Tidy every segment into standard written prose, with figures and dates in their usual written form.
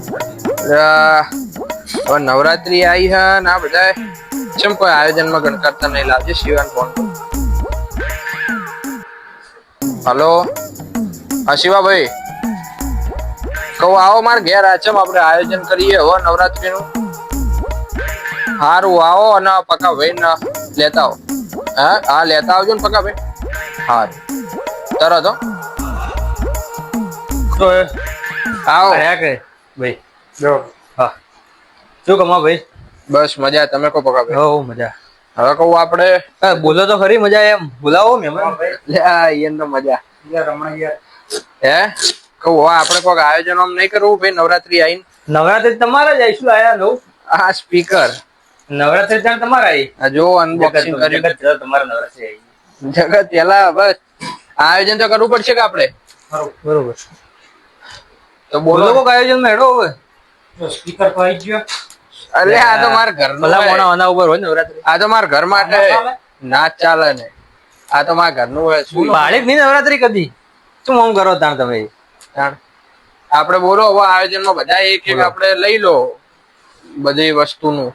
હવે નવરાત્રી આવી હે ને આ બધા ચમ કોઈ આયોજનમાં ગણકારતા નહીં. લાવજે શિવાન ફોન. હલો હા શિવાભાઈ, કહું આવો મારે ઘેર. આ ચમ આપણે આયોજન કરીએ હવે નવરાત્રી નું. સારું આવો અને પકાભાઈ ને લેતા આવો. હા લેતા આવજો ને પકાભાઈ. હા તરત હો આવો ભાઈ. હા શું કમા ભાઈ? બસ મજા. તમે કહો પકાભાઈ. હો મજા. હવે કહું આપણે બોલો તો ખરી. મજા એમ બોલાવો મહેમાન. મજા હે કહું આપણે કોઈક આયોજન આમ નહીં કરવું ભાઈ? નવરાત્રી આવીને નવરાત્રી તમારા જ આવીશું. આયા નવું આ સ્પીકર નવરાત્રી ત્યાં તમારા આવી. જો અનબોક્સિંગ કર્યું તમારા નવરાત્રી આવી. જગત પેલા બસ આયોજન તો કરવું પડશે કે આપણે. બરોબર. તો બોલો કોઈક આયોજન માં હેડો હવે. સ્પીકર તો આવી ગયો. અરે આ તો મારા ઘર ભલા મોણા આના ઉપર હોય નવરાત્રી. આ તો મારા ઘર માટે ના ચાલે ને. આ તો મારા ઘરનું હોય. શું ભાડે નહીં નવરાત્રી કદી. શું આમ કરો તાણ તમે? આપણે બોલો હવે આયોજનમાં બધા એક એક આપણે લઈ લો બધી વસ્તુનું.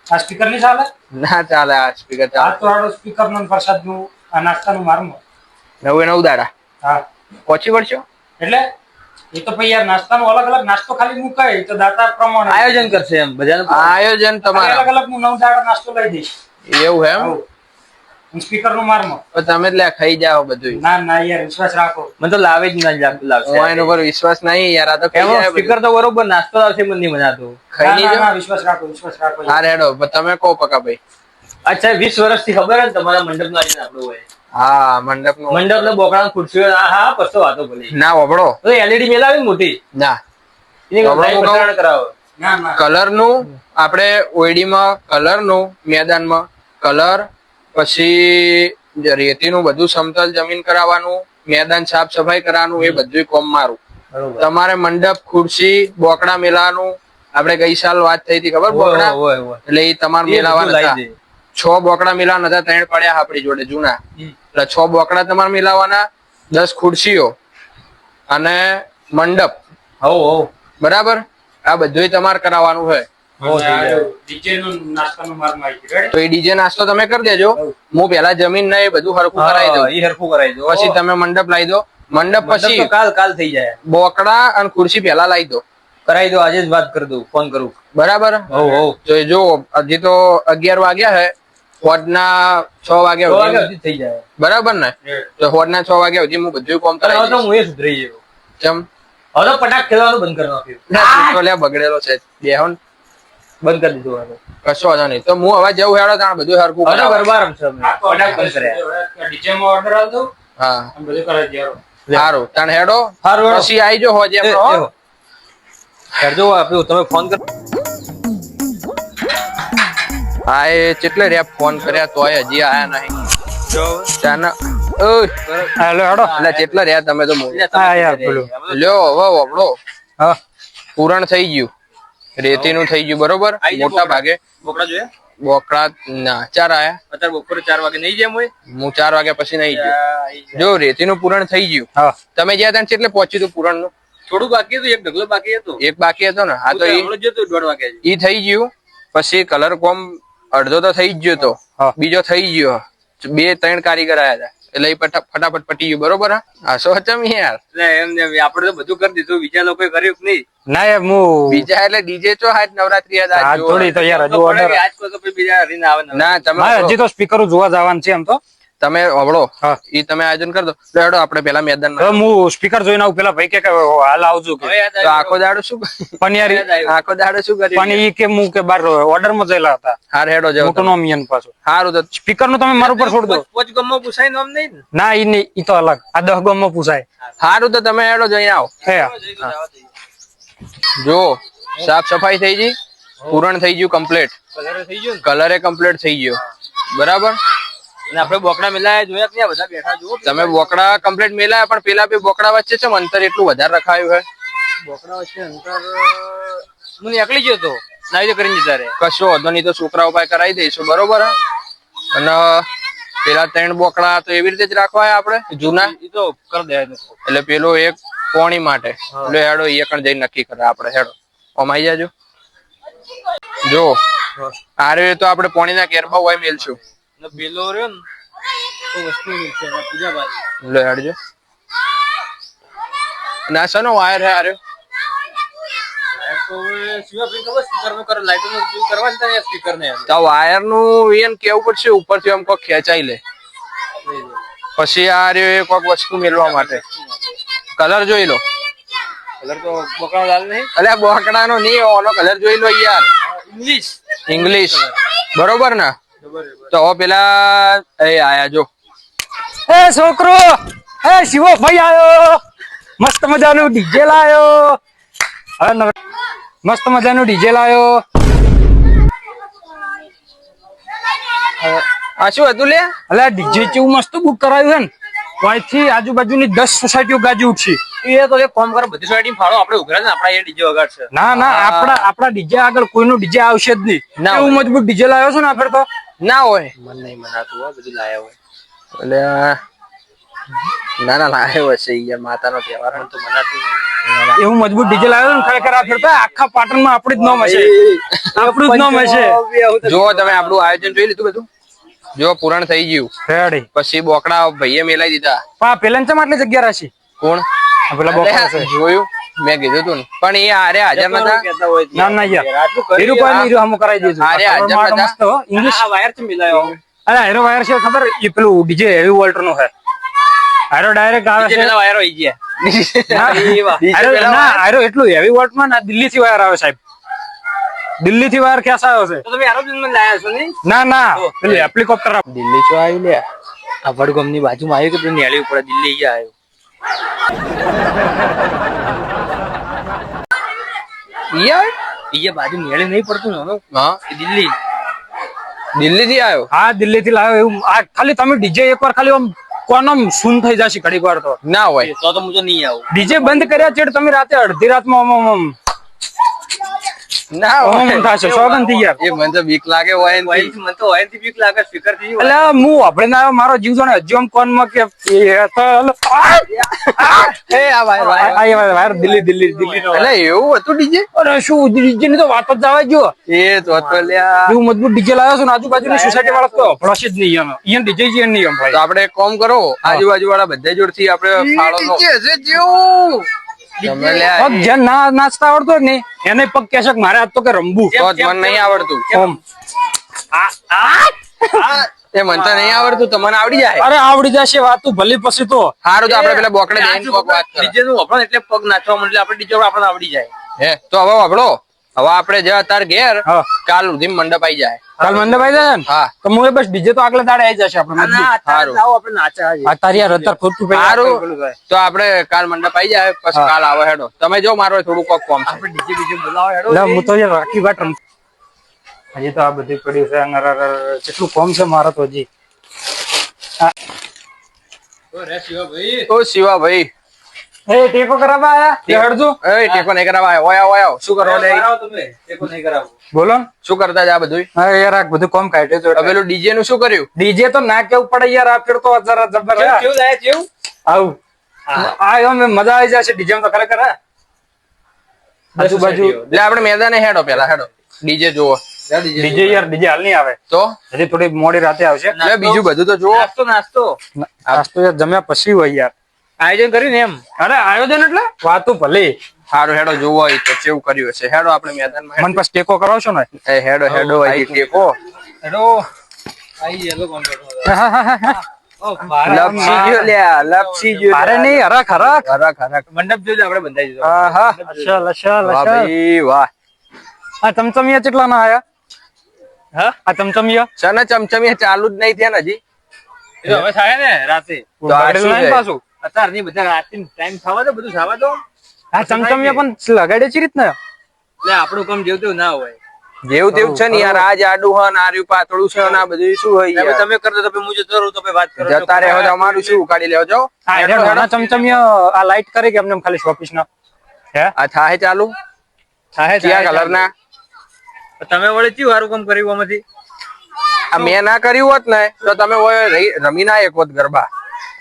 આ સ્પીકર નહીં ચાલે? ના ચાલે આ સ્પીકર. આ તો આડો સ્પીકર નું પ્રસાદ નું આ નાસ્તાનું મારમો 9 દાડા હા પહોંચી વળશો. એટલે એ તો પછી યાર નાસ્તાનો અલગ અલગ નાસ્તો ખાલી મુકાય તો દાતા પ્રમાણે આયોજન કરશે એમ બધાનું આયોજન તમારે અલગ અલગ હું 9 દાડા નાસ્તો લઈ દઈશ. એવું એમ? સ્પીકર નું મારમો તમે એટલે ખાઈ જાઓ બધું. ના ના યાર વિશ્વાસ રાખો. મને તો લાવે જ ના લાવશે. એના ઉપર વિશ્વાસ નહીં યાર. આ તો સ્પીકર તો બરોબર નાસ્તો લાવશે મને નહીં મનાતું. ખાઈ નહીં જાઓ. વિશ્વાસ રાખો વિશ્વાસ રાખો. હા રેડો તમે કહો પકાભાઈ. અચ્છા 20 વર્ષથી ખબર હે તમારા મંડપ નું આયોજન આપણું હોય. હા મંડપ નું. મંડપ નો બોકડા ખુરશીઓ. હા પરસો વાતો ભલે ના વબડો તો એલઈડી મેલાવી મોટી ના કરાવો. ના ના કલર નું આપણે ઓઈડી માં કલર નું મેદાનમાં કલર પછી રેતીનું બધું સમતલ જમીન કરાવવાનું મેદાન સાફ સફાઈ કરવાનું એ બધું કોમ મારું. તમારે મંડપ ખુરશી બોકડા મેલાવાનું. આપણે ગઈ સાલ વાત થઈ હતી ખબર બોકડા એટલે એ તમારે મેલાવાના હતા. 6 બોકડા મેલાવાના હતા. 3 પડ્યા આપણી જોડે જૂના એટલે 6 બોકડા તમારે મેલાવાના 10 ખુરશીઓ અને મંડપ. બરાબર આ બધું તમારે કરાવવાનું હોય. ડીજે નું નાસ્તાનું મારમો આવી ગયો. તો એ ડીજે નાસ્તો તમે કરી દેજો. હું પેલા જમીન ને એ બધું હરખું કરાવી દઉં. પછી તમે મંડપ લાવી દો. મંડપ પછી કાલ થઈ જાય. બોકડા અને ખુરશી પેલા લાવી દો. કરાવી દો. આજે જ વાત કરી દઉં. ફોન કરું. બરાબર તો જો હજી તો 11 વાગ્યા હે. હોડના 6 વાગ્યા થઈ જાય. બરાબર ને? તો હોડના 6 વાગ્યા સુધી હું બધું કામ કરાવી દઈશ. હું એ સુધરી ગયો. કેમ હવે પટાક ખેલવાનું બંધ કરી નાખ્યું. બગડેલો છે બેહો બંધ કરી દીધું. કશો વાંધો નહીં. તો હું હવે જવું હેડો ત્યાં બધું હરખું બરાબર ડીજે માં ઓર્ડર આલ દઉં. હા બધું કરાવી દેરો. સારું તાણ હેડો પછી આવી જો હોજે હેડજો. આપ્યું તમે ફોન કરો. હા એ કેટલે રે ફોન કર્યા તોય હજી આયા નહીં. હેલો હેડો એટલે કેટલા રહ્યા તમે તો લ્યો હવે વપડો. પૂરણ થઈ ગયું. રેતીનું થઈ ગયું બરોબર મોટા ભાગે. બોકડા જોયા? બોકડા ના 4 આયા. અત્યારે બપોરે 4 વાગે નહીં જેમ હોય. હું 4 વાગ્યા પછી નહીં ગયો. જો રેતીનું પૂરણ થઈ ગયું. તમે જ્યાં ત્યાં કેટલે પહોંચ્યું હતું પૂરણ નું? થોડું બાકી હતું. એક ઢગલો બાકી હતો. એક બાકી હતો ને? હા તો 1:30 વાગે ઈ થઈ ગયું. પછી કલર કોમ અડધો તો થઈ જ ગયો તો. બીજો થઈ ગયો. 2-3 કારીગર આયા હતા એટલે એ ફટાફટ પટી ગયું. બરોબર હા સો ચમ યાર. આપડે તો બધું કરી દીધું. બીજા લોકોએ કર્યું કે નહીં? ના યાર હું બીજા એટલે ડીજે તો હાજ નવરાત્રી થોડી તો યાર હજુ ઓર્ડર આજ તો બીજા હરીને આવે. ના તમે હજી તો સ્પીકરો જોવા જવાનું છે. એમ તો તમે હવળો ઈ તમે આયોજન કરી દો. હેડો આપણે પેલા મેદાન હું સ્પીકર જોઈને આવું. પેલા ભાઈ કે હાલ આવજો કે આખો દાડો શું પણ યાર આખો દાડો શું કરી પણ ઈ કે હું કે બાર ઓર્ડર માં જયેલા હતા. હાર હેડો જાવ મોટો નો મિયન પાછો. હારું તો સ્પીકર નું તમે મારા ઉપર છોડ દો. પોચ ગમમાં પૂછાય નામ નહીં ને? ના ઈ નહીં. ઈ તો અલગ. આ 10 ગમ માં પૂછાય. હારું તો તમે હેડો જઈને આવો. જો સાફ સફાઈ થઈ ગઈ. પૂરણ થઈ ગયું કમ્પ્લીટ. કલરે કમ્પ્લીટ થઈ ગયો. બરાબર આપડે બોકડા મેલાયા જોયા કે બધા બેઠા જુઓ. તમે બોકડા કમ્પ્લીટ મેલાયા પણ પેલા બે બોકડા વચ્ચે છે અંતર એટલું વધારે રખાયું હે. બોકડા વચ્ચે અંતર હું એકલી ગયો તો નાઈ તો કરીને જતા રે. કશો વાંધો નહીં. તો છોકરા ઉપાય કરાવી દઈશું. બરોબર અને પેલા 3 બોકડા તો એવી રીતે જ રાખવા આપણે જૂના. એ તો કરી દે. એટલે પેલો એક પોણી માટે એટલે હેડો એ કણ જઈને નક્કી કરે આપણે. હેડો ઓમાઈ જાજો જો આરે તો આપણે પોણીના કેરબા હોય મેલશું ને પેલો રહ્યો ને તો વસ્તુ છે એના પૂજા બાજુ લે હડજો ના સનો વાયર હે આરે તો શિવા ભાઈ ખબર સ્પીકર નો કરે લાઈટો નો ઉપયોગ કરવાનો થાય સ્પીકર ને તો વાયર નું એમ કેવું પડશે ઉપરથી આમ કોક ખેંચાઈ લે પછી આ રે કોક વસ્તુ મેળવા માટે કલર જોઈ લો કલર તો બકરા લાલ નહીં અલ્યા બોકડાનો નહીં ઓનો કલર જોઈ લો યાર ઇંગ્લિશ બરોબર ને તો હવે પેલા એ આયા જો એ છોકરો એ શિવો ભાઈ આયો મસ્ત મજાનું ડીજે લાયો હવે મસ્ત મજાનું ડીજે લાયો આ શું હતું લે અલ્યા ડીજે કેવું મસ્ત બુક કરાયું છે ને અહીંથી આજુબાજુની 10 સોસાયટીઓ ગાજી ઉઠશે એ તો એક કામ કરે બધી સોસાયટી ફાળો આપણે ઉઘરા ને આપણા એ ડીજે વગાડશે ના ના આપણા ડીજે આગળ કોઈનું ડીજે આવશે જ નહીં ના એવું મજબૂત ડીજે લાવ્યો છો ને આપણે તો ના હોય મન નહીં મનાતું હોય બધું લાયા હોય એટલે ના ના લાયો હશે યાર માતાનો તહેવાર તો મનાતું નહીં એવું મજબૂત ડીજે લાવ્યો ને ખરેખર આ ફેરતા આખા પાટણમાં આપણું જ નામ હશે આપણું જ નામ હશે જો તમે આપણું આયોજન જોઈ લીધું બધું જો પૂરણ થઈ ગયું રેડી પછી બોકડા ભાઈએ મેલાઈ દીધા પા પેલા ચમ આટલી જગ્યા રાશી કોણ આ પેલા બોકડા છે જોયું મેં કીધું તું ને પણ એ આરે હાજર નતા ના ના યાર હીરો કોઈ નહીં હીરો હમ કરાવી દેજો અરે, આજે મારો બધા- મસ્ત હો ઇંગ્લિશ આ વાયર થી મિલાયો અરે હીરો વાયર છે ખબર એ પેલું ડીજે હેવી વોલ્ટર નું છે હીરો ડાયરેક્ટ આવે છે પેલા વાયર હોય ગયા ના હીરો એટલું હેવી વોલ્ટ માં ના દિલ્હી થી વાયર આવે સાહેબ દિલ્હી થી વાયર ક્યાં આવ્યો છે તો તમે એરોપ્લેન માં લાયા છો નહીં ના ના પેલું હેલિકોપ્ટર દિલ્હી શું આવ્યું લે આ વડગામ ની બાજુમાં આવ્યું કે પેલું નેળી ઉપર દિલ્હી ગયા આવ્યું યાર એ બાજુ નેળી નહીં પડતું ને હા એ દિલ્હી દિલ્હી થી આવ્યો હા દિલ્હી થી લાવ્યો એવું આ ખાલી તમે ડીજે એકવાર ખાલી આમ કોનમ શૂન થઈ જશે ઘડીક વાર તો ના હોય તો હું તો નહીં આવું ડીજે બંધ કર્યા ચેડ તમે રાતે અડધી રાતમાં ના હોય થશે સોગન થઈ ગયા એ મને તો બીક લાગે હોય ને વાયર થી મને તો વાયર થી બીક લાગે સ્પીકર થી એટલે હું આપણે ના મારો જીવ જોને હજી આમ કોન માં કે એ આ વાયર દિલ્હી નો એટલે એવું હતું ડીજે અરે શું ડીજે ની તો વાત જ જવા જો એ તો લ્યા એવું મજબૂત ડીજે લાવ્યો છે ને આજુબાજુની સોસાયટી વાળા તો ફળશે જ નહીં અહીંયા ડીજે જ નહીં એમ ભાઈ તો આપણે એક કામ કરો આજુબાજુ વાળા બધા જોડથી આપણે ફાળો લો તમે લ્યા પગ જેને ના નાચતા આવડતો હોય ને એને પગ કહેશે કે મારે આજ તો કે રમવું તો જ મને નહીં આવડતું ઓમ. એ મને તો નહીં આવડતું તમને આવડી જાય અરે આવડી જશે વાત તું ભલી પછી તો સારું તો આપણે પેલા બોકડે જઈને કોક વાત કરે ડીજે નું વપરાય એટલે પગ નાચવા માંડે આપણે ડીજે આપણને આવડી જાય હે તો હવે વાપડો હવે આપણે જે અત્યારે ઘેર હા કાલ સુધી મંડપ આવી જાય કાલ મંડપ આવી જાય ને હા તો હું બસ ડીજે તો આગળ દાડે આવી જશે આપણે મજબૂત. સારું. આપણે નાચા આ તારી યાર અત્યારે ખોટું સારું તો આપણે કાલ મંડપ આવી જાય પછી કાલ આવે હેડો તમે જો મારો થોડું કોક કોમ છે ડીજે બીજે બોલાવો હેડો એટલે હું તો યાર રાખી વાત રમ હજી તો આ બધું પડ્યું છે કેટલું કોમ છે મારે તો હજી ઓ શિવા ભાઈ એ ટેકો કરાવવા આયા હડજો એ ટેકો નહીં કરાવવા આવ્યો. ઓય ઓય શું કરો લે તમે ટેકો નહીં કરાવો બોલો ને. શું કરતા છે આ બધું હા યાર આ બધું કોમ કાઢ્યું તો પેલું ડીજે નું શું કર્યું ડીજે તો ના કેવું પડે યાર આ ફેર તો જરા જબર હે. કેવું લાયા કેવું આવું આ એમ મજા આવી જશે ડીજે માં તો ખરેખર હે. આજુબાજુ એટલે આપણે મેદાને હેડો પેલા હેડો ડીજે જોવો ડીજે યાર ડીજે હાલ નહીં આવે તો હજી થોડી મોડી રાતે આવશે એટલે બીજું બધું તો જોવો નાસ્તો નાસ્તો આજ તો યાર જમ્યા પછી હોય યાર આયોજન કર્યું ને એમ અરે આયોજન એટલે વાતું ભલે સારું હેડો જોવો હોય તો કેવું કર્યું હશે હેડો આપણે મેદાનમાં મન પાસ ટેકો કરાવશો ને એ હેડો હેડો આઈ ટેકો હેડો આઈ યેલો કોણ બેઠો ઓ લપસી ગયો લ્યા લપસી ગયો અરે નહીં હરખ હરખ હરક હરક મંડપ જોજો આપણે બંધાઈ દીધો આહા અસલ અસલ વાહ અસલ ભાઈ વાહ આ ચમચમિયા કેટલા ના આયા હા આ ચમચમિયા સને ચમચમી ચાલુ જ નહીં થયા ને હજી એ તો હવે થાય ને રાતે તો આ શું છે? પાછું અત્યાર ની બધા રાતે ટાઈમ થવા દો બધું થવા દો આ ચમચમિયા પણ લગાડે છે રીતના એટલે આપણું કામ જેવું તેવું ના હોય જેવું તેવું છે ને યાર આ જાડું હન આ રહ્યું પાતળું છે ને આ બધું શું હોય હવે યાર? તમે કરતો તો પછી હું જતો રહું તો પછી વાત કરો જતા રહો તો અમારું શું ઉકાળી લેવો જાઓ આ એટલે નાના ચમચમિયા આ લાઈટ કરે કે એમને એમ ખાલી શોપીસ ના હે આ થાય ચાલુ થાય કયા કલર ના તમે વળે ચી વારું કામ કર્યું આમાંથી આ મેં ના કર્યું હોત ને તો તમે ઓય રમી ના એક હોત ગરબા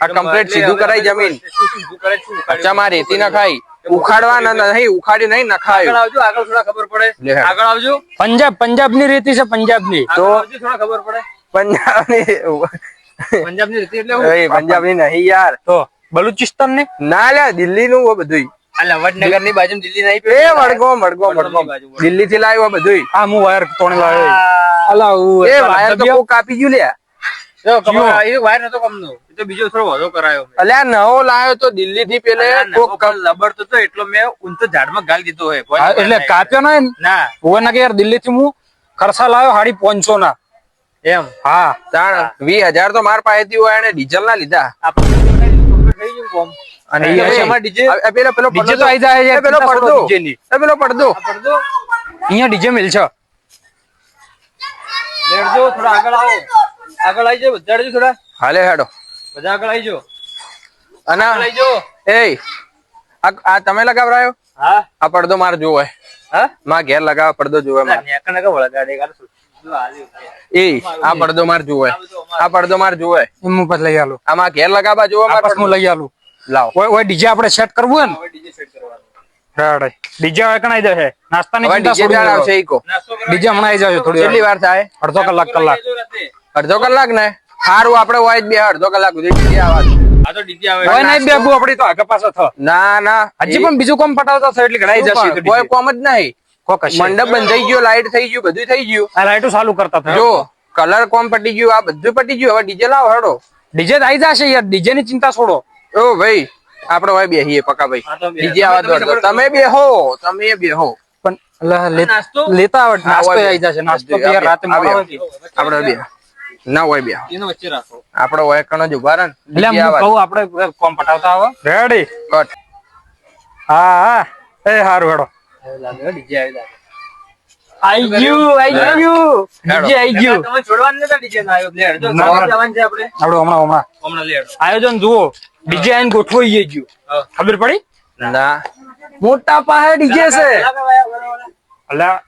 આ કમ્પ્લીટ સીધું કરાઈ જમીન શું કરે શું અચ્છા માં રેતી ના ખાઈ ઉખાડવાના નહીં, ઉખાડી નહીં આગળ નખાયું. આવજો, આગળ થોડા ખબર પડે. લે હેડ. આગળ આવજો, પંજાબની રીતિ છે, પંજાબની. આગળ આવજો, થોડા ખબર પડે. પંજાબની પંજાબની રીતિ એટલે હું? એ પંજાબની નહીં યાર. તો બલુચિસ્તાન ને ના લ્યા, દિલ્હી નું બધું. આ વડનગર ની બાજુ દિલ્હી નહીં એ વડગો દિલ્હી થી લાવ્યો બધું. આ હું વાયર તોણે લાવ્યો. અલા એ વાયર તો કોક કાપી ગયું લ્યા. વાયર નતો કમનો, એ તો બીજો થોડો વધો કરાયો મેં. અલ્યા નવો લાવ્યો તો દિલ્હી થી પેલે અલ્યા, કોક નવો પણ લબડતો તો એટલો મેં ઊંચો ઝાડમાં ગાળી દીધો હોય. કોઈ હા, એટલે કાપ્યો નહીં ને. ના હોય ના કે યાર દિલ્હી થી હું ખરસા લાવ્યો 550 ના. એમ હા તાણ 20,000 તો માર પાસેથી હોય એને ડીઝલ ના લીધા. આપણે થઈ ગયું કોમ. અને એ એ એમાં DJ પેલો પેલો ડીજે પડદો તો આઈ જાય એ પેલો ચિંતા છોડો પડદો DJ ની. એ પેલો પડદો આ પડદો અહીંયા ડીજે મિલ છે. લેડજો, થોડા આગળ આવો, આગળ આવી જાઓ, બધા લેડજો, થોડા હાલે હેડો. બધા આગળ આવી જાઓ, અને આગળ આવી જાઓ. એ આ તમે લગાવરાયો? હા આ પડદો માર જોવે. હા માં ઘેર લગાવ પડદો જોવે માર. નેકણ નકા વળગાડે કાલે જો હાલ્યું. એ આ પડદો માર જોવે. આ પડદો માર જોવે. એમ હું પછી લઈ આલું. આમાં ઘેર લગાવવા જોવે માર આપસ પડદો. હું લઈ આલું. લાવ. ઓય ડીજે આપણે સેટ કરવું હોય ને. હવે ડીજે સેટ કરવાનું. રેડે ડીજે હવે કણાઈ જશે. નાસ્તાની હવે ચિંતા ડીજે છોડી ચાલ દેજો. આવશે ઈકો. નાસ્તો કરવા ડીજે હમણાં આવી જાજો થોડી કેટલી વાર. વાર થાય? અડધો કલાક રાતે. અડધો કલાક ને સારું આપણે હોય જ બે અડધો કલાક સુધી ડીજે આવા દે. આ તો ડીજે આવે. હોય નહીં બેબુ આપડી તો આગળ પાછળ થ. ના ના હજી પણ બીજું કામ પટાવતા થયો એટલે ઘડાઈ જશે તો કોઈ DJ. કોમ જ નહીં. કોક હશે. મંડપ બંધાઈ ગયો, લાઈટ થઈ ગયું, બધું થઈ ગયું. આ લાઈટો ચાલુ કરતા થયો. જો કલર કોમ પટી ગયું, આ બધું પટી ગયું. હવે ડીજે લાવો હેડો. ડીજે તો આવી જશે યાર. ડીજે ની ચિંતા છોડો. ઓ ભાઈ આપણે હોય બેહીએ પકા ભાઈ. હા તો બે. ડીજે આવા દો. તમે બેહો, તમે બેહો. પણ અલા, નાસ્તો? લેતા આવડ નાસ્તો હોય આવી બે. જશે. નાસ્તો તો બધું યાર રાતે આ બે. મોડો હોય કે. આપણે બે ના હોય બે. એનો વચ્ચે રાખો. આપણે હોય કણ જ ઉભા રહે ને. એટલે ડીજે હું આવા કહું આપણે કોમ પટાવતા આવો. રેડી? કટ. હા હા. એ હારું હેડો. લાગે ડીજે આવી લાગે. આઈ ગયું. હેડો. ડીજે આઈ ગયું. તમે છોડવાનું નતા ડીજે ના આવ્યો. લેડ જો ના. જવાનું છે આપણે. આપડે હમણાં હમણાં લેડ. આયોજન જુઓ. ડીજે આઈને ગોઠવાઈ ગયું. હા. ખબર પડી? ના મોટા પાસે ડીજે છે. બરાબર. અલ્યા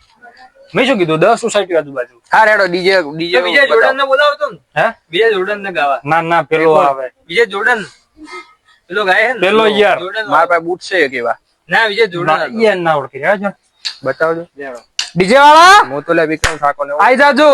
મેં શું કીધું 10 સોસાયટી આજુબાજુ. હા રેડો ડીજે ડીજે તો બીજા જોર્ડન ને બોલાવતો ને. હે? બીજા જોર્ડન ને ગાવા. ના ના પેલો આવે. બીજા જોર્ડન પેલો ગાય હે ને? પેલો યાર. જોર્ડન મારા પાસે બૂટ છે કેવા ના બીજા જોર્ડન ઈ ના ઓળખી રહ્યા છો. બતાવજો. ડીજે વાળા હું તો લે વિક્રમ ઠાકોર ને આઈ જાજો.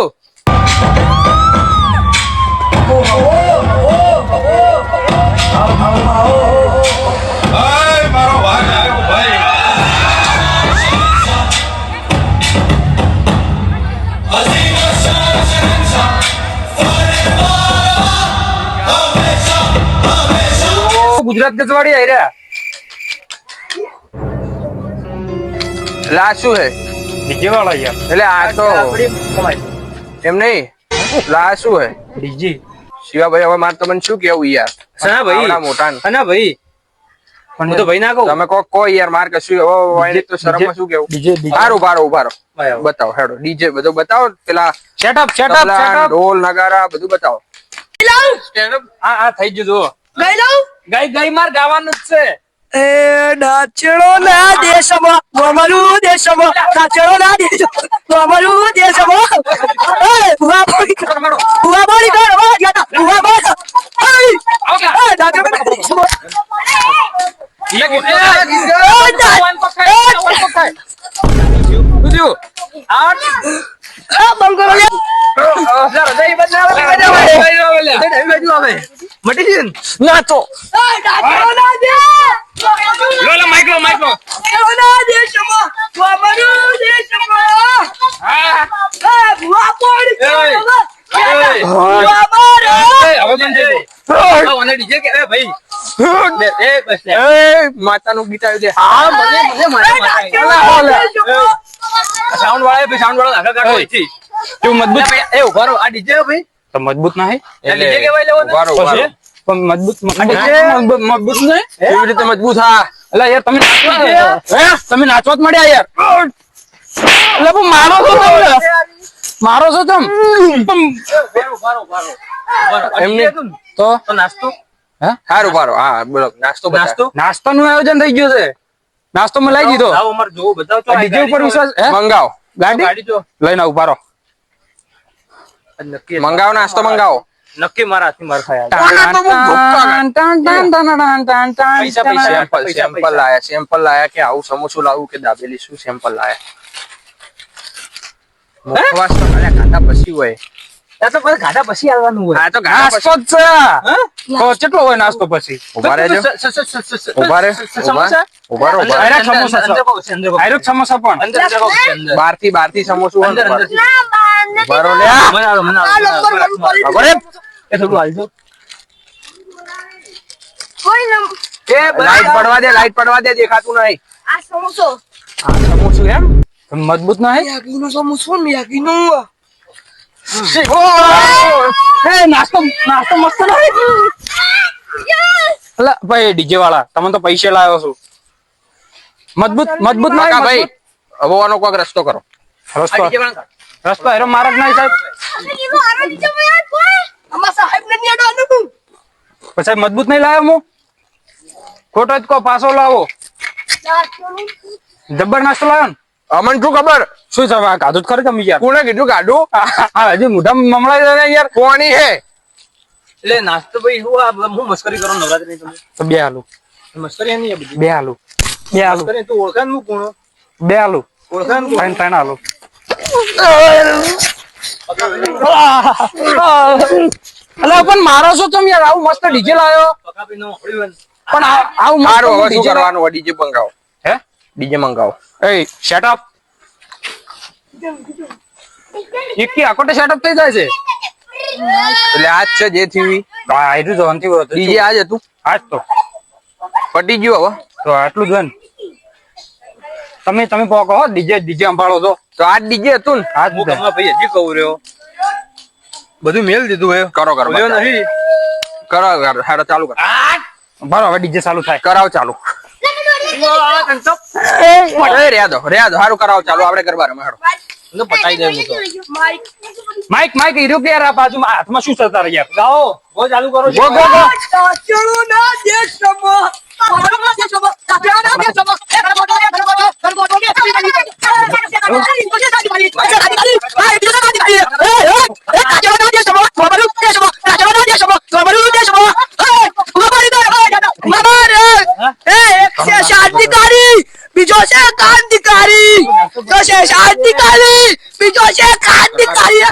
ગુજરાત ગજવાડી આઈ રહ્યા. લાશું હે ડીજે વાળા યાર. એટલે આ તો એમ નહીં લાશું હે ડીજે શિવાભાઈ. હવે મારે તમને શું કેવું યાર? સના ભાઈ આવડા મોટા ને. સના ભાઈ હું તો ભાઈ ના કહું. તમે કો યાર માર કશું હવે વાયને તો શરમમાં શું કેવું? ડીજે ઉભારો બતાવો હેડો ડીજે બધું બતાવો. પેલા સેટઅપ તબલા, ઢોલ નગારા બધું બતાવો. Stand up. હા થઈ ગયું જો. ગઈ માર ગાવાનું જ છે. એ નાચડો ના દેશમાં અમારું દેશમાં નાચડો ના દેશમાં અમારું દેશમાં એ ભુવા બોલી કર વા ગયા ભુવા બોલ એ નાચડો ના દેશમાં આ બંગરો લે નાચો નાચડો ના દે નાચડો ના દેશમાં અમારું દેશમાં એ ભુવા બોલી કર ભુવા બોલ મને ડીજે કે ભાઈ એ બસ લે. એ માતાનું ગીત આવ્યું છે. હા મને સાઉન્ડ વાળા સાઉન્ડ વાળા આગળ કાઢો અહીંથી. તું મજબૂત એ ઉભા રહો. આ ડીજે ભાઈ તો મજબૂત ના હે. ડીજે કેવાય લેવો ને? ઉભારો, ઉભારો. પણ મજબૂત મજબૂત ને કેવી રીતે મજબૂત? હા એટલે યાર તમે નાચવા હે તમે નાચવા જ મળ્યા યાર. એટલે પણ મારો છો તમે મારો છો તમ ઉભા રહો. એમની- તો તો નાસ્તો સારું ઉભારો. હા બોલો નાસ્તો બતાવો. નાસ્તો નાસ્તાનું આયોજન થઈ ગયું છે. નાસ્તો મેં લઈ દીધો. લાવો અમાર જોવો બતાવો તો. ડીજે ઉપર વિશ્વાસ હે મંગાવો ગાડી ગાડી જો લઈને ઉભા રહો. નક્કી મંગાવો નાસ્તો મંગાવો. નક્કી મારા હાથથી માર ખાયા આના તો હું ભૂક્કા પૈસા પૈસા સેમ્પલ લાયા કે આવું સમોસું લાવું કે દાબેલી શું સેમ્પલ લાયા મુખવાસ તો ખાલી ખાધા પછી હોય આ તો પછી ગાડા પછી આવવાનું હોય આ તો ગાડા નાસ્તો જ છે તો કેટલો હોય નાસ્તો પછી ઉભા રહેજો ઉભા રહે ઉભા રહો આયરા સમોસા છે. આયરો સમોસા પણ બાર થી સમોસું હોય ને અંદર. ઉભા રહો લે આ નંબર વન પોલીસ ઉભા રહે. એ થોડું હાલજો કોઈ નંબર લાઈટ પડવા દે દેખાતું નહીં આ સમોસો આ સમોસું એમ મજબૂત ના હે યાગીનો સમોસો યાગીનો એ નાસ્તો મસ્ત ના હે અલા ભાઈ ડીજે વાળા તમે તો પૈસે લાવ્યો છો મજબૂત ના હે કાકા ભાઈ મજબૂત? હવાનો કોક રસ્તો કરો રસ્તો હેરો મારો જ નહીં સાહેબ આમાં સાહેબ ને નહીં અડાનું પછી મજબૂત નહીં લાવ્યો હું ખોટો જ કો પાછો લાવો જબ્બર નાસ્તો લાવ્યો ને અમન શું ખબર શું છે આ કાધું જ ખરે તમે યાર કોને કીધું ગાડું આ હજી મોઢામાં મમળાઈ જાય ને યાર કોની હે એટલે નાસ્તો ભાઈ હું મસ્કરી કરો નવરાત્રી તમે તો બે આલુ મસ્કરી નહીં આ બધી બે આલુ મસ્કરી તું ઓળખાણ હું કોણ બે આલુ ઓળખાણ ત્રણ આલુ અલા પણ મારો છો તમે યાર આવું મસ્ત ડીજે લાવ્યો પકાપી નો પડ્યું પણ આવું સારું હવે મસ્ત શું ડીજે કરવાનું ડીજે મંગાવો હે ડીજે મંગાવો એ શટ અપ એકી આકોટે શટ અપ થઈ જાય છે એટલે આજ છે જે થયું આ આયરું જોનથી હતું ડીજે આજ હતું આજ તો પટી ગયું હવે તો આટલું જ હોય ને તમે પોકો હો ડીજે સંભાળો તો આજ ડીજે હતું ને આજ હું કમલા ભાઈ હજી કહું રહ્યો બધું મેલ દીધું હે કરો બોલ્યો નહીં કરો હાડો ચાલુ કર બરાબર હવે ડીજે ચાલુ થાય કરાવ ચાલુ રહ્યા દો હારું કરાવ ચાલુ આપણે ગરબા રમે હાડો પટાઈ દે હું તો માઈક હીરો કે યાર આ બાજુમાં હાથમાં શું થતા રહ્યા ગાઓ ગો ચાલુ કરો ગો ગો ગો સાચળો ના દેશમો સાચળો ના દેશમો સાચળો ના દેશમો શાંતિકારી બીજો છે ક્રાંતિકારી તો છે શાંતિકારી બીજો છે ક્રાંતિકારી